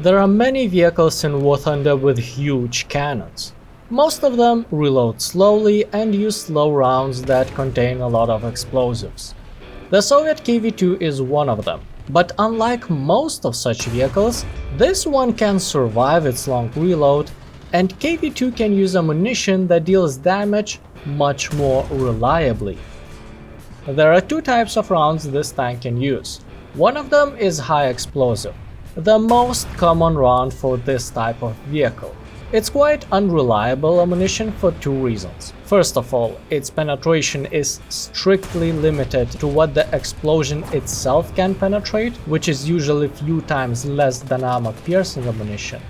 There are many vehicles in War Thunder with huge cannons. Most of them reload slowly and use slow rounds that contain a lot of explosives. The Soviet KV-2 is one of them, but unlike most of such vehicles, this one can survive its long reload, and KV-2 can use ammunition that deals damage much more reliably. There are two types of rounds this tank can use. One of them is high explosive, the most common round for this type of vehicle. It's quite unreliable ammunition for two reasons. First of all, its penetration is strictly limited to what the explosion itself can penetrate, which is usually few times less than armor-piercing ammunition.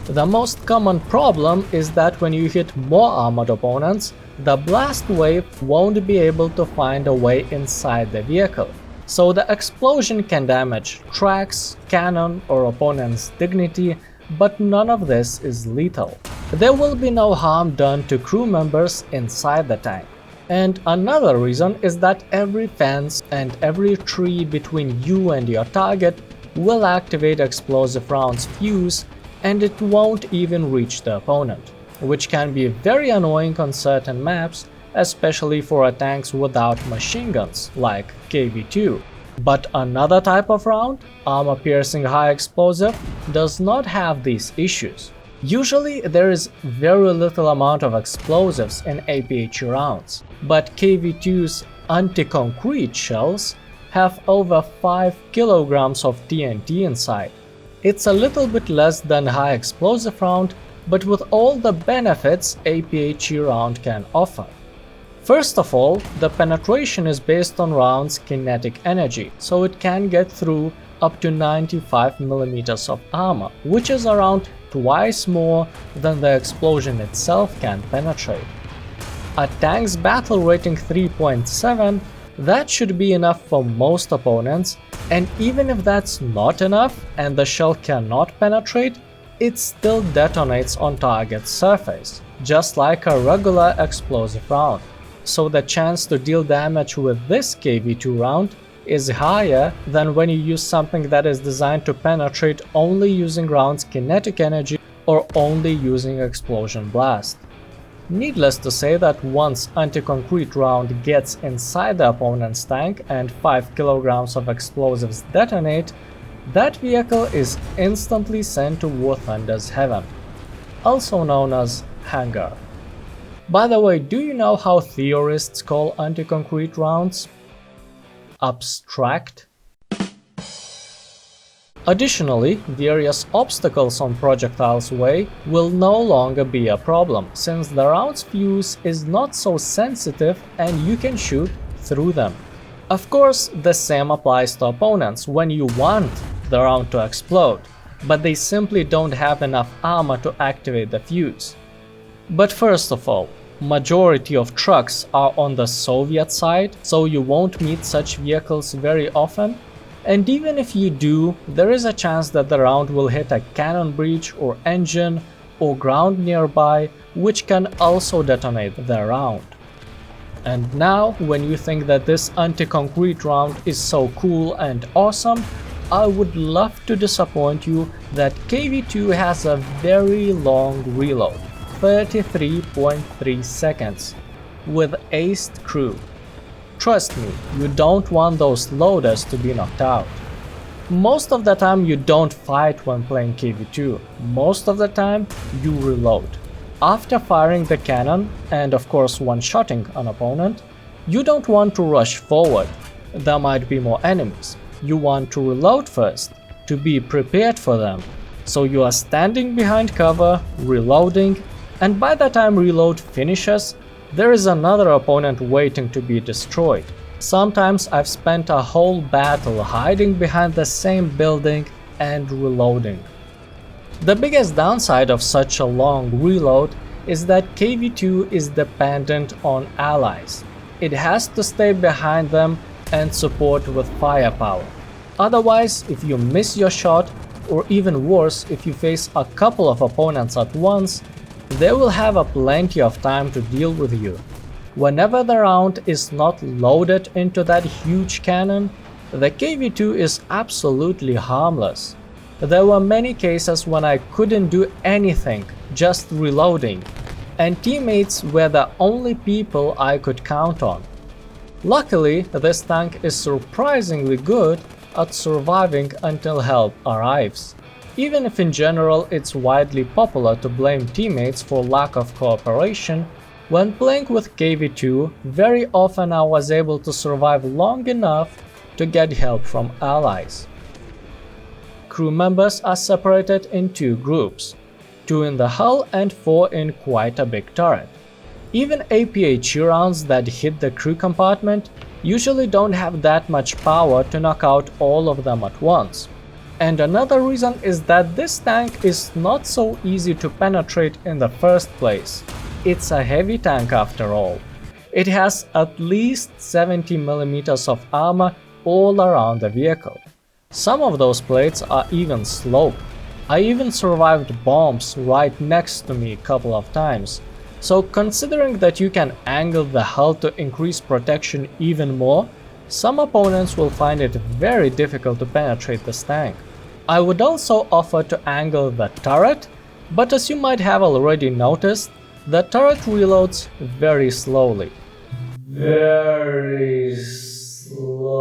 The most common problem is that when you hit more armored opponents, the blast wave won't be able to find a way inside the vehicle. So the explosion can damage tracks, cannon, or opponent's dignity, but none of this is lethal. There will be no harm done to crew members inside the tank. And another reason is that every fence and every tree between you and your target will activate explosive rounds fuse, and it won't even reach the opponent, which can be very annoying on certain maps, especially for tanks without machine guns, like KV-2. But another type of round, armor-piercing high explosive, does not have these issues. Usually there is very little amount of explosives in APHE rounds, but KV-2's anti-concrete shells have over 5 kilograms of TNT inside. It's a little bit less than high explosive round, but with all the benefits APHE round can offer. First of all, the penetration is based on round's kinetic energy, so it can get through up to 95 mm of armor, which is around twice more than the explosion itself can penetrate. At tank's battle rating 3.7, that should be enough for most opponents, and even if that's not enough and the shell cannot penetrate, it still detonates on target's surface, just like a regular explosive round. So the chance to deal damage with this KV-2 round is higher than when you use something that is designed to penetrate only using round's kinetic energy or only using explosion blast. Needless to say that once anti-concrete round gets inside the opponent's tank and 5 kilograms of explosives detonate, that vehicle is instantly sent to War Thunder's heaven, also known as hangar. By the way, do you know how theorists call anti-concrete rounds? Abstract. Additionally, various obstacles on projectile's way will no longer be a problem, since the round's fuse is not so sensitive and you can shoot through them. Of course, the same applies to opponents when you want the round to explode, but they simply don't have enough armor to activate the fuse. But first of all, majority of trucks are on the Soviet side, so you won't meet such vehicles very often, and even if you do, there is a chance that the round will hit a cannon breach or engine or ground nearby, which can also detonate the round. And now, when you think that this anti-concrete round is so cool and awesome, I would love to disappoint you that KV-2 has a very long reload, 33.3 seconds, with aced crew. Trust me, you don't want those loaders to be knocked out. Most of the time you don't fight when playing KV-2, most of the time you reload. After firing the cannon, and of course one-shotting an opponent, you don't want to rush forward, there might be more enemies. You want to reload first, to be prepared for them. So you are standing behind cover, reloading, and by the time reload finishes, there is another opponent waiting to be destroyed. Sometimes I've spent a whole battle hiding behind the same building and reloading. The biggest downside of such a long reload is that KV-2 is dependent on allies. It has to stay behind them and support with firepower. Otherwise, if you miss your shot, or even worse, if you face a couple of opponents at once, they will have plenty of time to deal with you. Whenever the round is not loaded into that huge cannon, the KV-2 is absolutely harmless. There were many cases when I couldn't do anything, just reloading, and teammates were the only people I could count on. Luckily, this tank is surprisingly good at surviving until help arrives, even if in general it's widely popular to blame teammates for lack of cooperation. When playing with KV-2, very often I was able to survive long enough to get help from allies. Crew members are separated in two groups, 2 in the hull and 4 in quite a big turret. Even APHE rounds that hit the crew compartment usually don't have that much power to knock out all of them at once. And another reason is that this tank is not so easy to penetrate in the first place. It's a heavy tank after all. It has at least 70 mm of armor all around the vehicle. Some of those plates are even sloped. I even survived bombs right next to me a couple of times. So considering that you can angle the hull to increase protection even more, some opponents will find it very difficult to penetrate this tank. I would also offer to angle the turret, but as you might have already noticed, the turret reloads very slowly. Very slowly.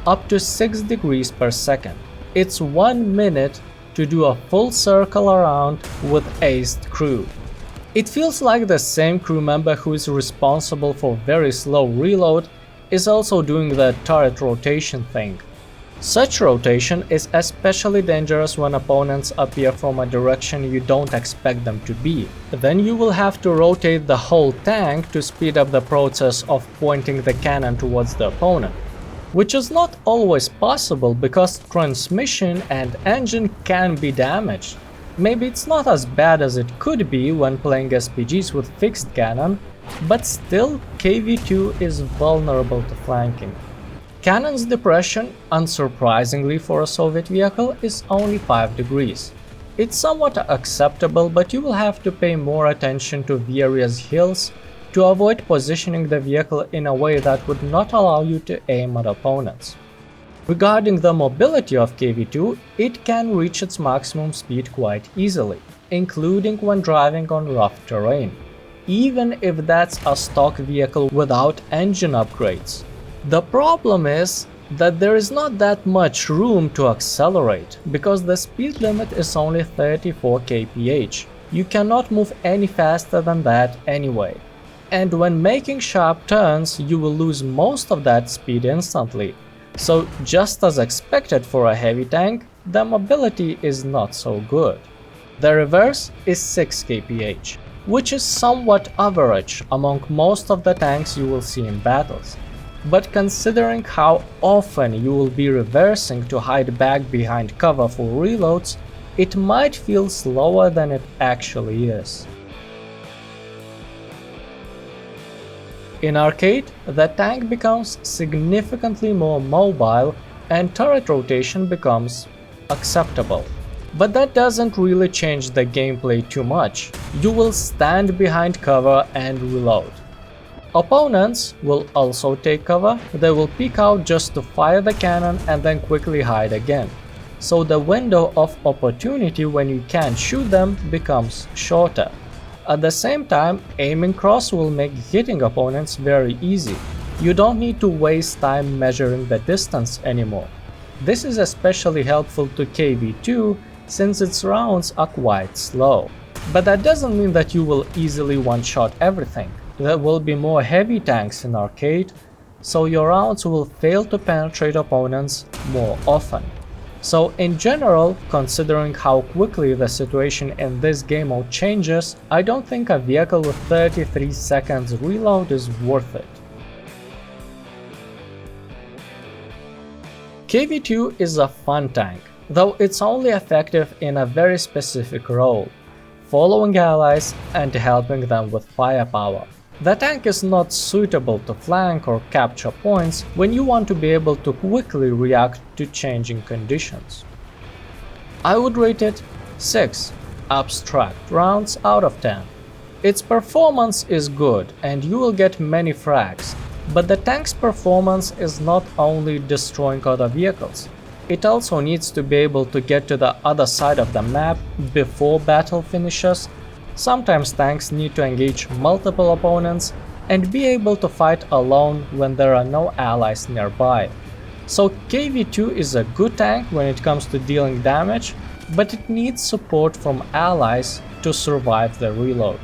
Up to 6 degrees per second. It's 1 minute to do a full circle around with aced crew. It feels like the same crew member who is responsible for very slow reload is also doing the turret rotation thing. Such rotation is especially dangerous when opponents appear from a direction you don't expect them to be. Then you will have to rotate the whole tank to speed up the process of pointing the cannon towards the opponent, which is not always possible because transmission and engine can be damaged. Maybe it's not as bad as it could be when playing SPGs with fixed cannon, but still KV-2 is vulnerable to flanking. Cannon's depression, unsurprisingly for a Soviet vehicle, is only 5 degrees. It's somewhat acceptable, but you will have to pay more attention to various hills to avoid positioning the vehicle in a way that would not allow you to aim at opponents. Regarding the mobility of KV-2, it can reach its maximum speed quite easily, including when driving on rough terrain, even if that's a stock vehicle without engine upgrades. The problem is that there is not that much room to accelerate, because the speed limit is only 34 kph. You cannot move any faster than that anyway. And when making sharp turns, you will lose most of that speed instantly. So just as expected for a heavy tank, the mobility is not so good. The reverse is 6 kph, which is somewhat average among most of the tanks you will see in battles. But considering how often you will be reversing to hide back behind cover for reloads, it might feel slower than it actually is. In arcade, the tank becomes significantly more mobile and turret rotation becomes acceptable. But that doesn't really change the gameplay too much. You will stand behind cover and reload. Opponents will also take cover. They will peek out just to fire the cannon and then quickly hide again. So the window of opportunity when you can't shoot them becomes shorter. At the same time, aiming cross will make hitting opponents very easy. You don't need to waste time measuring the distance anymore. This is especially helpful to KV-2 since its rounds are quite slow. But that doesn't mean that you will easily one-shot everything. There will be more heavy tanks in arcade, so your rounds will fail to penetrate opponents more often. So in general, considering how quickly the situation in this game mode changes, I don't think a vehicle with 33 seconds reload is worth it. KV-2 is a fun tank, though it's only effective in a very specific role, following allies and helping them with firepower. The tank is not suitable to flank or capture points when you want to be able to quickly react to changing conditions. I would rate it 6 abstract rounds out of 10. Its performance is good and you will get many frags, but the tank's performance is not only destroying other vehicles, It also needs to be able to get to the other side of the map before battle finishes. Sometimes tanks need to engage multiple opponents and be able to fight alone when there are no allies nearby. So KV-2 is a good tank when it comes to dealing damage, but it needs support from allies to survive the reload.